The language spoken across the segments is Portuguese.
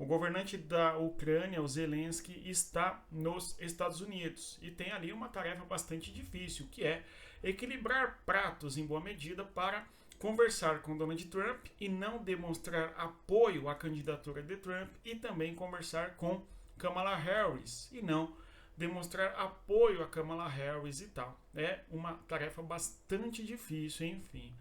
O governante da Ucrânia, o Zelensky, está nos Estados Unidos e tem ali uma tarefa bastante difícil, que é equilibrar pratos em boa medida para conversar com Donald Trump e não demonstrar apoio à candidatura de Trump e também conversar com Kamala Harris e não demonstrar apoio a Kamala Harris e tal. É uma tarefa bastante difícil, enfim.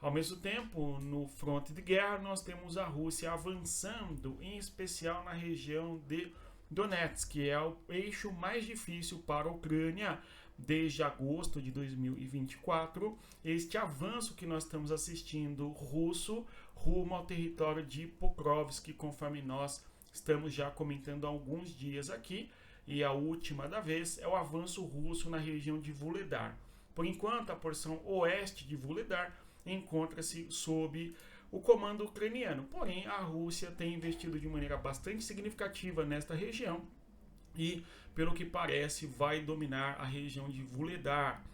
Ao mesmo tempo, no fronte de guerra, nós temos a Rússia avançando, em especial na região de Donetsk, que é o eixo mais difícil para a Ucrânia desde agosto de 2024. Este avanço que nós estamos assistindo russo rumo ao território de Pokrovsk, conforme nós estamos já comentando há alguns dias aqui, e a última da vez é o avanço russo na região de Vuhledar. Por enquanto, a porção oeste de Vuhledar encontra-se sob o comando ucraniano. Porém, a Rússia tem investido de maneira bastante significativa nesta região e, pelo que parece, vai dominar a região de Vuhledar.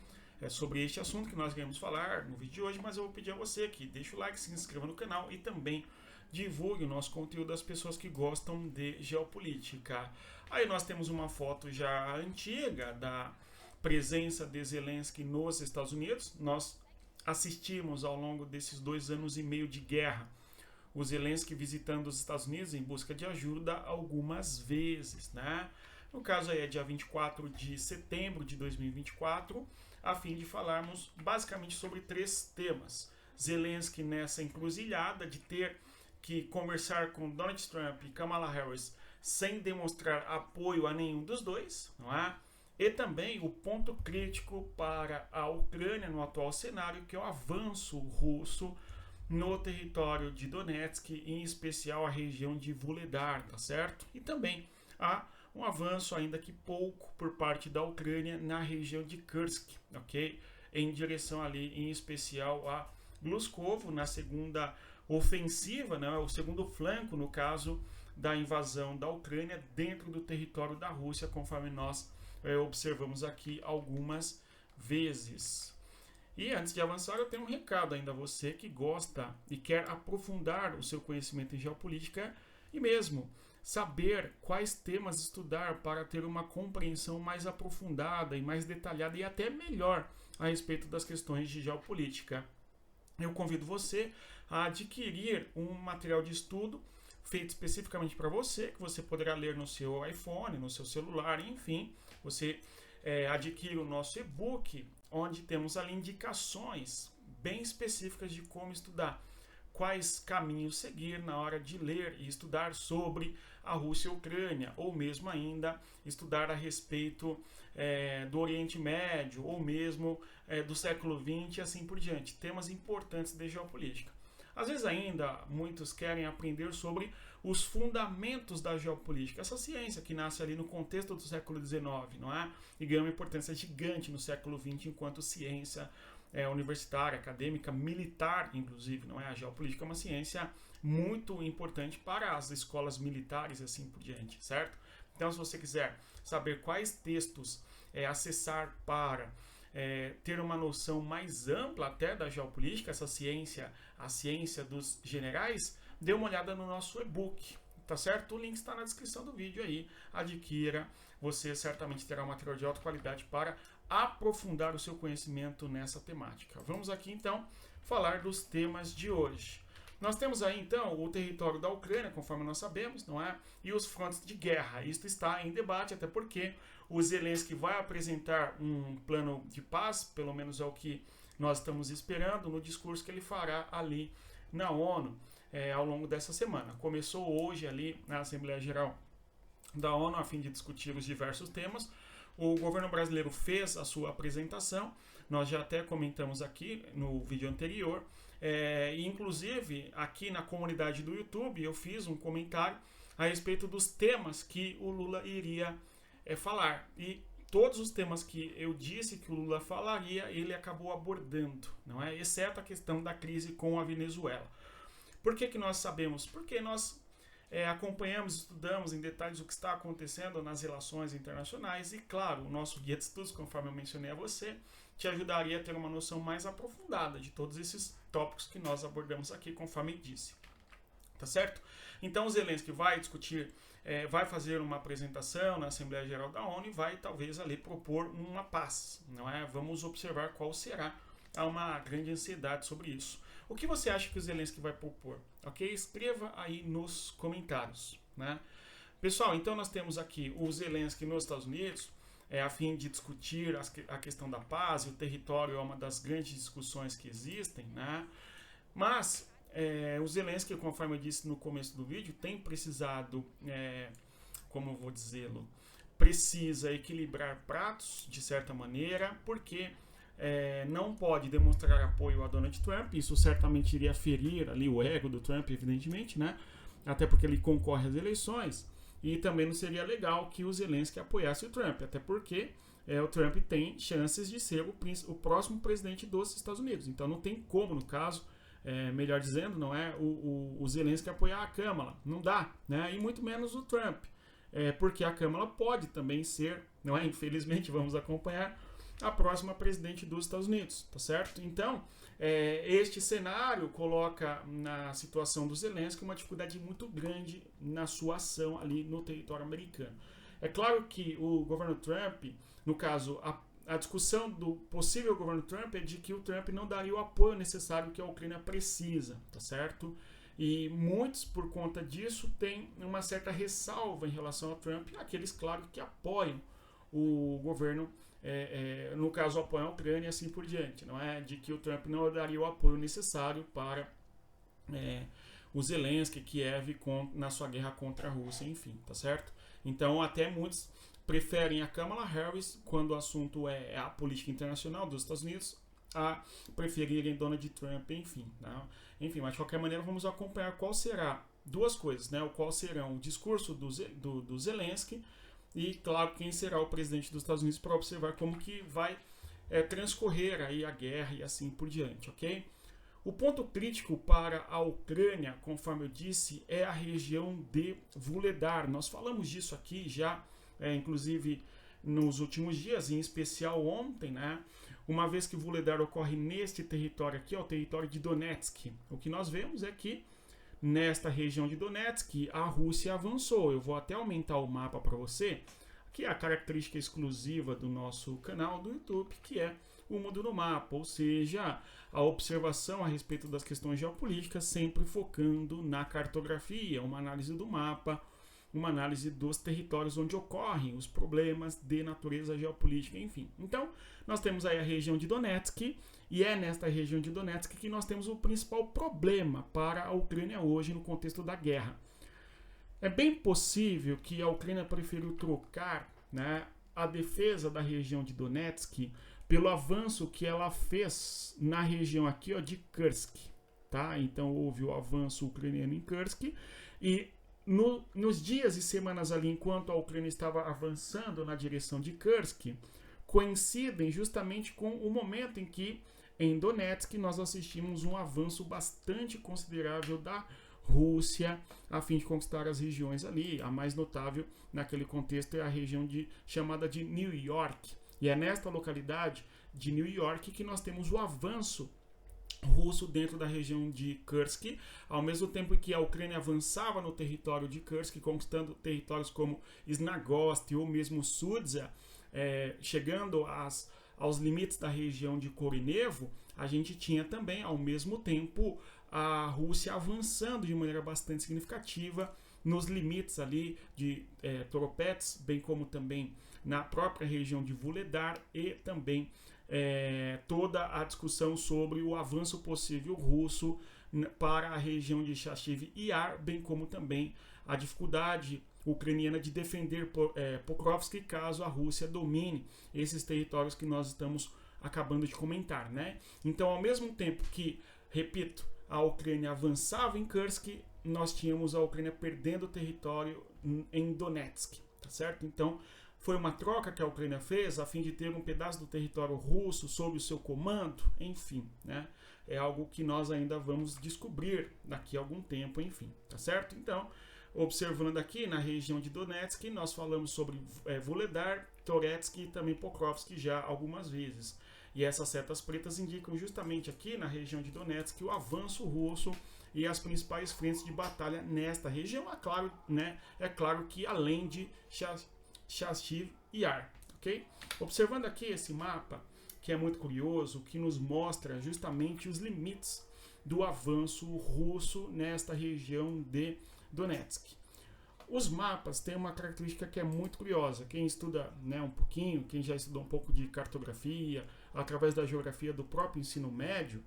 É sobre este assunto que nós iremos falar no vídeo de hoje, mas eu vou pedir a você que deixe o like, se inscreva no canal e também divulgue o nosso conteúdo às pessoas que gostam de geopolítica. Aí nós temos uma foto já antiga da presença de Zelensky nos Estados Unidos. Nós assistimos ao longo desses 2 anos e meio de guerra o Zelensky visitando os Estados Unidos em busca de ajuda algumas vezes, né? No caso aí é dia 24 de setembro de 2024, a fim de falarmos basicamente sobre 3 temas. Zelensky nessa encruzilhada de ter que conversar com Donald Trump e Kamala Harris sem demonstrar apoio a nenhum dos dois, não é? E também o ponto crítico para a Ucrânia no atual cenário, que é o avanço russo no território de Donetsk, em especial a região de Vuhledar, tá certo? E também há um avanço, ainda que pouco, por parte da Ucrânia na região de Kursk, ok? Em direção ali, em especial a Gluskovo, na segunda ofensiva, né? O segundo flanco, no caso da invasão da Ucrânia dentro do território da Rússia, conforme nós observamos aqui algumas vezes. E antes de avançar, eu tenho um recado ainda a você que gosta e quer aprofundar o seu conhecimento em geopolítica e mesmo saber quais temas estudar para ter uma compreensão mais aprofundada e mais detalhada e até melhor a respeito das questões de geopolítica. Eu convido você a adquirir um material de estudo feito especificamente para você, que você poderá ler no seu iPhone, no seu celular, enfim. Você adquire o nosso e-book, onde temos ali indicações bem específicas de como estudar, quais caminhos seguir na hora de ler e estudar sobre a Rússia e a Ucrânia, ou mesmo ainda estudar a respeito do Oriente Médio, ou mesmo do século XX e assim por diante, temas importantes de geopolítica. Às vezes ainda muitos querem aprender sobre os fundamentos da geopolítica, essa ciência que nasce ali no contexto do século XIX, não é? E ganha uma importância gigante no século XX enquanto ciência universitária, acadêmica, militar, inclusive, não é? A geopolítica é uma ciência muito importante para as escolas militares e assim por diante, certo? Então, se você quiser saber quais textos acessar para ter uma noção mais ampla até da geopolítica, essa ciência, a ciência dos generais, dê uma olhada no nosso e-book, tá certo? O link está na descrição do vídeo aí, adquira, você certamente terá um material de alta qualidade para aprofundar o seu conhecimento nessa temática. Vamos aqui então falar dos temas de hoje. Nós temos aí então o território da Ucrânia, conforme nós sabemos, não é? E os frontes de guerra. Isto está em debate, até porque o Zelensky vai apresentar um plano de paz, pelo menos é o que nós estamos esperando, no discurso que ele fará ali na ONU ao longo dessa semana. Começou hoje ali na Assembleia Geral da ONU a fim de discutir os diversos temas. O governo brasileiro fez a sua apresentação, nós já até comentamos aqui no vídeo anterior, e inclusive aqui na comunidade do YouTube eu fiz um comentário a respeito dos temas que o Lula iria falar. E todos os temas que eu disse que o Lula falaria, ele acabou abordando, não é? Exceto a questão da crise com a Venezuela. Por que nós sabemos? Porque nós acompanhamos, estudamos em detalhes o que está acontecendo nas relações internacionais e, claro, o nosso guia de estudos, conforme eu mencionei a você, te ajudaria a ter uma noção mais aprofundada de todos esses tópicos que nós abordamos aqui, conforme disse. tá certo? Então o Zelensky vai discutir, vai fazer uma apresentação na Assembleia Geral da ONU e vai talvez ali propor uma paz, não é? Vamos observar qual será. Há uma grande ansiedade sobre isso. O que você acha que o Zelensky vai propor? Ok? Escreva aí nos comentários, né? Pessoal, então nós temos aqui o Zelensky nos Estados Unidos, a fim de discutir a questão da paz, e o território é uma das grandes discussões que existem, né? Mas o Zelensky, conforme eu disse no começo do vídeo, tem precisado, como eu vou dizê-lo, precisa equilibrar pratos, de certa maneira, porque não pode demonstrar apoio a Donald Trump, isso certamente iria ferir ali o ego do Trump, evidentemente, né? Até porque ele concorre às eleições, e também não seria legal que o Zelensky apoiasse o Trump, até porque o Trump tem chances de ser o próximo presidente dos Estados Unidos, então não tem como, no caso, melhor dizendo, não é o Zelensky apoiar a Câmara, não dá, né? E muito menos o Trump, porque a Câmara pode também ser, não é? Infelizmente, vamos acompanhar a próxima presidente dos Estados Unidos, tá certo? Então, este cenário coloca na situação do Zelensky uma dificuldade muito grande na sua ação ali no território americano. É claro que o governo Trump, no caso, a discussão do possível governo Trump é de que o Trump não daria o apoio necessário que a Ucrânia precisa, tá certo? E muitos, por conta disso, têm uma certa ressalva em relação ao Trump, aqueles, claro, que apoiam o governo, no caso, apoiam a Ucrânia e assim por diante, não é? De que o Trump não daria o apoio necessário para o Zelensky, Kiev, na sua guerra contra a Rússia, enfim, tá certo? Então, até muitos preferem a Kamala Harris, quando o assunto é a política internacional dos Estados Unidos, a preferirem Donald Trump, enfim. Né? Enfim, mas de qualquer maneira vamos acompanhar qual será duas coisas, né? Qual serão o discurso do Zelensky e, claro, quem será o presidente dos Estados Unidos para observar como que vai transcorrer aí a guerra e assim por diante, ok? O ponto crítico para a Ucrânia, conforme eu disse, é a região de Vuhledar. Nós falamos disso aqui já, inclusive nos últimos dias, em especial ontem, né? Uma vez que Vuhledar ocorre neste território aqui, o território de Donetsk. O que nós vemos é que nesta região de Donetsk a Rússia avançou. Eu vou até aumentar o mapa para você, que é a característica exclusiva do nosso canal do YouTube, que é o mundo no mapa, ou seja, a observação a respeito das questões geopolíticas, sempre focando na cartografia, uma análise do mapa, uma análise dos territórios onde ocorrem os problemas de natureza geopolítica, enfim. Então, nós temos aí a região de Donetsk, e é nesta região de Donetsk que nós temos o principal problema para a Ucrânia hoje no contexto da guerra. É bem possível que a Ucrânia preferiu trocar, né, a defesa da região de Donetsk pelo avanço que ela fez na região aqui, ó, de Kursk, tá? Então houve o avanço ucraniano em Kursk e nos dias e semanas ali, enquanto a Ucrânia estava avançando na direção de Kursk, coincidem justamente com o momento em que em Donetsk nós assistimos um avanço bastante considerável da Rússia a fim de conquistar as regiões ali. A mais notável naquele contexto é a região chamada de New York. E é nesta localidade de New York que nós temos o avanço russo dentro da região de Kursk, ao mesmo tempo que a Ucrânia avançava no território de Kursk, conquistando territórios como Snagost ou mesmo Sudzha, chegando aos limites da região de Korinevo. A gente tinha também, ao mesmo tempo, a Rússia avançando de maneira bastante significativa nos limites ali de Toropets, bem como também na própria região de Vuhledar e também toda a discussão sobre o avanço possível russo para a região de Chasiv Yar, bem como também a dificuldade ucraniana de defender Pokrovsk caso a Rússia domine esses territórios que nós estamos acabando de comentar, né? Então, ao mesmo tempo que, repito, a Ucrânia avançava em Kursk, nós tínhamos a Ucrânia perdendo território em Donetsk, tá certo? Então, foi uma troca que a Ucrânia fez a fim de ter um pedaço do território russo sob o seu comando, enfim, né? É algo que nós ainda vamos descobrir daqui a algum tempo, enfim, tá certo? Então, observando aqui na região de Donetsk, nós falamos sobre Vuhledar, Toretsk e também Pokrovsk já algumas vezes. E essas setas pretas indicam justamente aqui na região de Donetsk o avanço russo e as principais frentes de batalha nesta região, é claro, né? É claro que além de Chasiv e Ar, ok? Observando aqui esse mapa, que é muito curioso, que nos mostra justamente os limites do avanço russo nesta região de Donetsk. Os mapas têm uma característica que é muito curiosa. Quem estuda, né, um pouquinho, quem já estudou um pouco de cartografia, através da geografia do próprio ensino médio,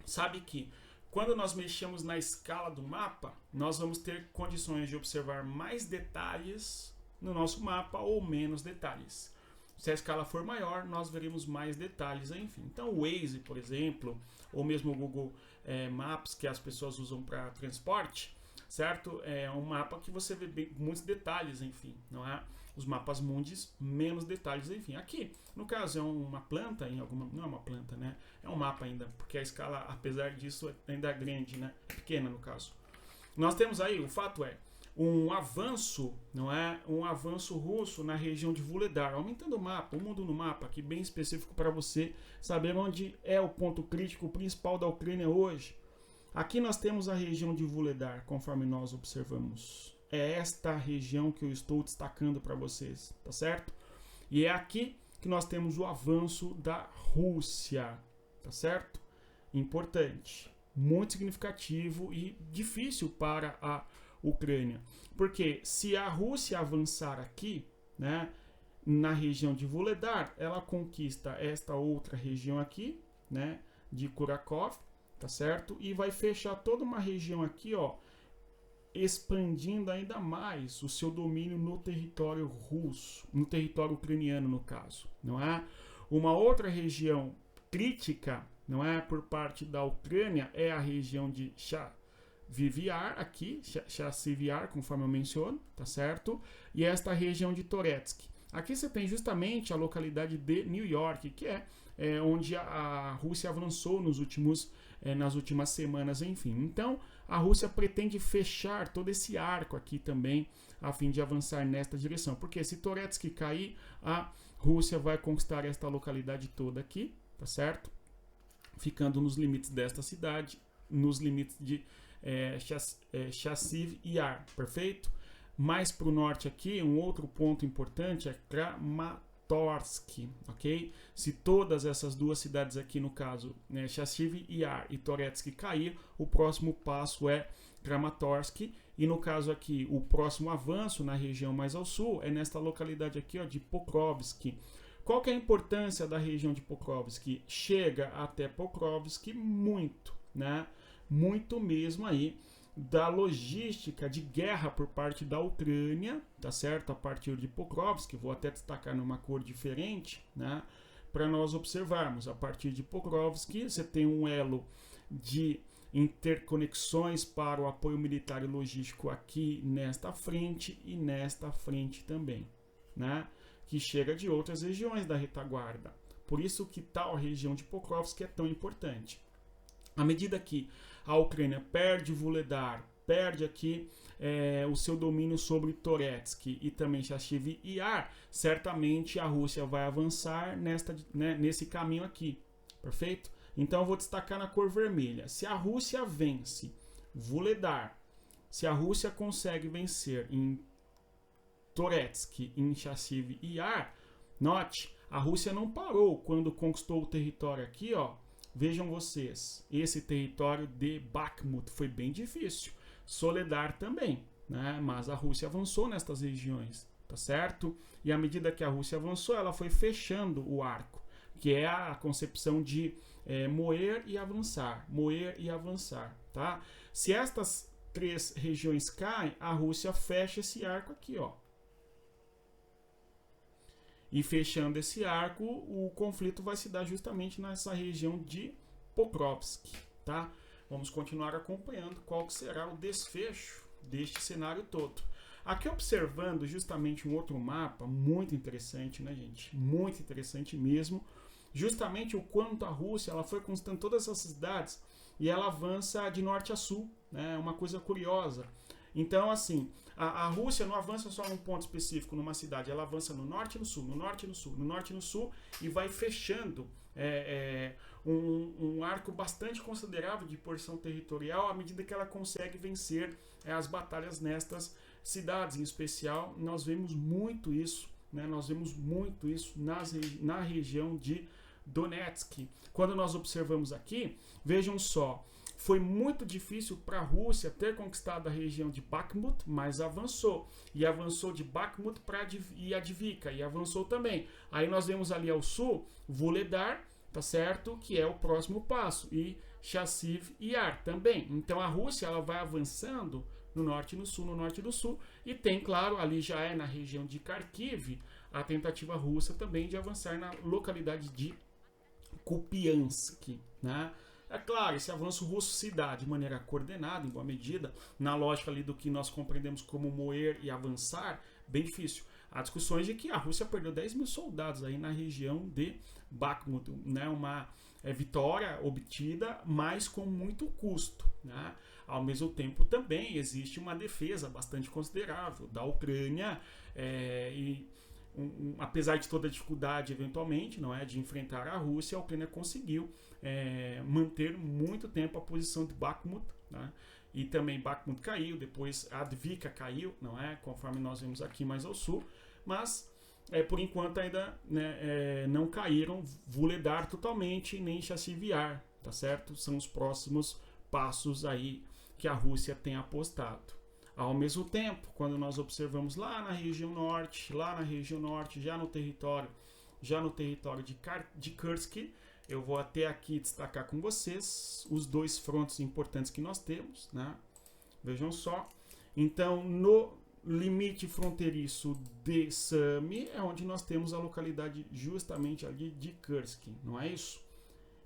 sabe que quando nós mexemos na escala do mapa, nós vamos ter condições de observar mais detalhes no nosso mapa ou menos detalhes. Se a escala for maior, nós veremos mais detalhes, enfim. Então o Waze, por exemplo, ou mesmo o Google Maps, que as pessoas usam para transporte, certo? É um mapa que você vê muitos detalhes, enfim, não é? Os mapas mundis, menos detalhes, enfim. Aqui, no caso, é uma planta, não é uma planta, né? É um mapa ainda, porque a escala, apesar disso, ainda é grande, né? É pequena, no caso. Nós temos aí, o fato é, um avanço, não é? Um avanço russo na região de Vuhledar, aumentando o mapa, o mundo no mapa, aqui bem específico para você saber onde é o ponto crítico principal da Ucrânia hoje. Aqui nós temos a região de Vuhledar, conforme nós observamos. É esta região que eu estou destacando para vocês, tá certo? E é aqui que nós temos o avanço da Rússia, tá certo? Importante, muito significativo e difícil para a Ucrânia. Porque se a Rússia avançar aqui, né, na região de Vuhledar, ela conquista esta outra região aqui, né, de Kurakov, tá certo? E vai fechar toda uma região aqui, ó, expandindo ainda mais o seu domínio no território russo, no território ucraniano, no caso, não é? Uma outra região crítica, não é, por parte da Ucrânia é a região de Chasiv Yar, aqui, Chasiv Yar, conforme eu menciono, tá certo? E esta região de Toretsk. Aqui você tem justamente a localidade de New York, que é onde a Rússia avançou nas últimas semanas, enfim. Então, a Rússia pretende fechar todo esse arco aqui também, a fim de avançar nesta direção. Porque se Toretsk cair, a Rússia vai conquistar esta localidade toda aqui, tá certo? Ficando nos limites desta cidade, nos limites de Chasiv Yar, perfeito? Mais para o norte aqui, um outro ponto importante é Kramatorsk, ok? Se todas essas duas cidades aqui, no caso, né, Chasiv Yar e Toretsk cair, o próximo passo é Kramatorsk. E no caso aqui, o próximo avanço na região mais ao sul é nesta localidade aqui, ó, de Pokrovsk. Qual que é a importância da região de Pokrovsk? Chega até Pokrovsk muito, né? Muito mesmo aí da logística de guerra por parte da Ucrânia, tá certo? A partir de Pokrovsk, vou até destacar numa cor diferente, né? Para nós observarmos, a partir de Pokrovsk, você tem um elo de interconexões para o apoio militar e logístico aqui nesta frente e nesta frente também, né? Que chega de outras regiões da retaguarda. Por isso que tal região de Pokrovsk é tão importante. À medida que a Ucrânia perde Vuhledar, perde aqui o seu domínio sobre Toretsk e também Chasiv Yar, certamente a Rússia vai avançar nesse caminho aqui, perfeito? Então eu vou destacar na cor vermelha. Se a Rússia vence Vuhledar, se a Rússia consegue vencer em Toretsk, em Chasiv Yar, note, a Rússia não parou quando conquistou o território aqui, ó. Vejam vocês, esse território de Bakhmut foi bem difícil. Soledar também, né? Mas a Rússia avançou nestas regiões, tá certo? E à medida que a Rússia avançou, ela foi fechando o arco, que é a concepção de moer e avançar, tá? Se estas três regiões caem, a Rússia fecha esse arco aqui, ó. E fechando esse arco, o conflito vai se dar justamente nessa região de Pokrovsk, tá? Vamos continuar acompanhando qual que será o desfecho deste cenário todo. Aqui observando justamente um outro mapa, muito interessante, né, gente? Muito interessante mesmo. Justamente o quanto a Rússia ela foi conquistando todas essas cidades e ela avança de norte a sul, né? Uma coisa curiosa. Então, assim, a Rússia não avança só num ponto específico, numa cidade, ela avança no norte e no sul, no norte e no sul, no norte e no sul, e vai fechando um arco bastante considerável de porção territorial à medida que ela consegue vencer as batalhas nestas cidades. Em especial, nós vemos muito isso, né? Nós vemos muito isso na região de Donetsk. Quando nós observamos aqui, vejam só, foi muito difícil para a Rússia ter conquistado a região de Bakhmut, mas avançou. E avançou de Bakhmut para Avdiivka, e avançou também. Aí nós vemos ali ao sul, Vuhledar, tá certo? Que é o próximo passo. E Chassiv Yar também. Então a Rússia ela vai avançando no norte e no sul, no norte e no sul. E tem, claro, ali já é na região de Kharkiv, a tentativa russa também de avançar na localidade de Kupiansk, né? É claro, esse avanço russo se dá de maneira coordenada, em boa medida, na lógica ali do que nós compreendemos como moer e avançar, bem difícil. Há discussões de que a Rússia perdeu 10 mil soldados aí na região de Bakhmut, né? Uma vitória obtida, mas com muito custo, né? Ao mesmo tempo também existe uma defesa bastante considerável da Ucrânia apesar de toda a dificuldade eventualmente, não é, de enfrentar a Rússia, a Ucrânia conseguiu manter muito tempo a posição de Bakhmut, né? E também Bakhmut caiu, depois Avdiivka caiu, não é, conforme nós vemos aqui mais ao sul, mas por enquanto ainda, né, não caíram Vuhledar totalmente, nem Chassiv Yar, tá certo? São os próximos passos aí que a Rússia tem apostado. Ao mesmo tempo, quando nós observamos lá na região norte, já no território de Kursk, eu vou até aqui destacar com vocês os dois frontes importantes que nós temos, né? Vejam só. Então, no limite fronteiriço de Sumy é onde nós temos a localidade justamente ali de Kursk, não é isso?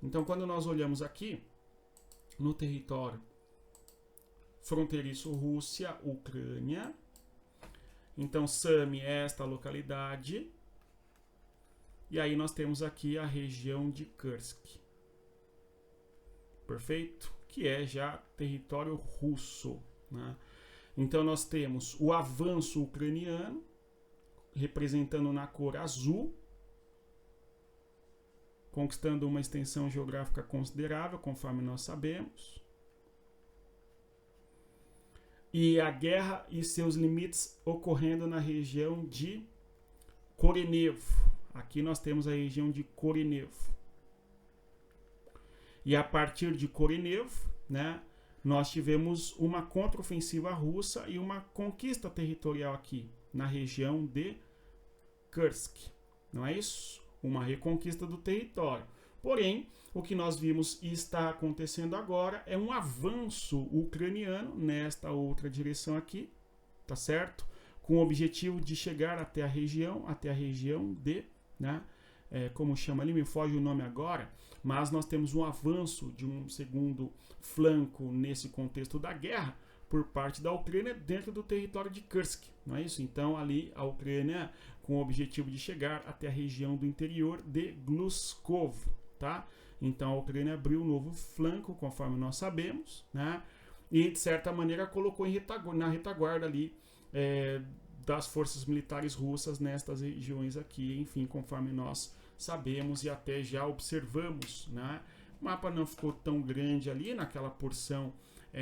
Então, quando nós olhamos aqui no território fronteiriço Rússia-Ucrânia, então Sumy é esta localidade, e aí nós temos aqui a região de Kursk, perfeito? Que é já território russo, né? Então nós temos o avanço ucraniano, representando na cor azul, conquistando uma extensão geográfica considerável, conforme nós sabemos. E a guerra e seus limites ocorrendo na região de Korenev. Aqui nós temos a região de Korenev. E a partir de Korenev, né, nós tivemos uma contraofensiva russa e uma conquista territorial aqui, na região de Kursk. Não é isso? Uma reconquista do território. Porém, o que nós vimos e está acontecendo agora é um avanço ucraniano nesta outra direção aqui, tá certo? Com o objetivo de chegar até a região de, né? Como chama ali, me foge o nome agora, mas nós temos um avanço de um segundo flanco nesse contexto da guerra por parte da Ucrânia dentro do território de Kursk, não é isso? Então ali a Ucrânia com o objetivo de chegar até a região do interior de Gluskov, tá? Então a Ucrânia abriu um novo flanco, conforme nós sabemos, né? E de certa maneira colocou na retaguarda ali das forças militares russas nestas regiões aqui, enfim, conforme nós sabemos e até já observamos, né? O mapa não ficou tão grande ali naquela porção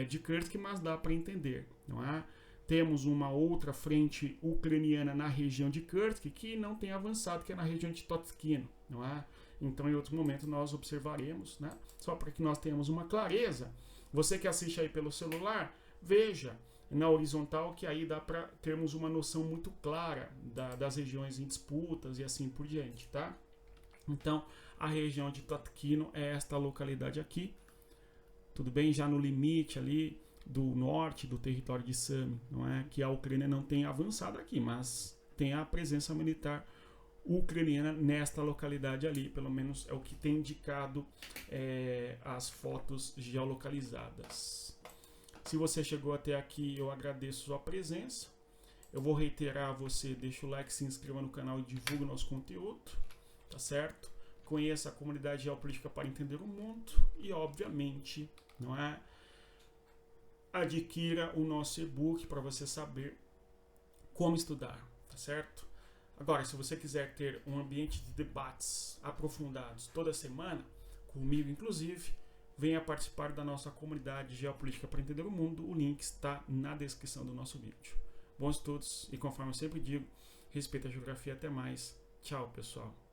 de Kursk, mas dá para entender, não é? Temos uma outra frente ucraniana na região de Kursk que não tem avançado, que é na região de Totskino, não é? Então, em outro momento, nós observaremos, né? Só para que nós tenhamos uma clareza. Você que assiste aí pelo celular, veja na horizontal que aí dá para termos uma noção muito clara das regiões em disputas e assim por diante, tá? Então, a região de Totskino é esta localidade aqui, tudo bem? Já no limite ali do norte do território de Sumy, não é? Que a Ucrânia não tem avançado aqui, mas tem a presença militar ucraniana nesta localidade ali, pelo menos é o que tem indicado as fotos geolocalizadas. Se você chegou até aqui, eu agradeço sua presença. Eu vou reiterar a você, deixa o like, se inscreva no canal e divulgue o nosso conteúdo, tá certo? Conheça a comunidade geopolítica para entender o mundo e, obviamente, não é? Adquira o nosso e-book para você saber como estudar, tá certo? Agora, se você quiser ter um ambiente de debates aprofundados toda semana, comigo inclusive, venha participar da nossa comunidade Geopolítica para Entender o Mundo. O link está na descrição do nosso vídeo. Bons estudos e, conforme eu sempre digo, respeita a geografia. Até mais. Tchau, pessoal.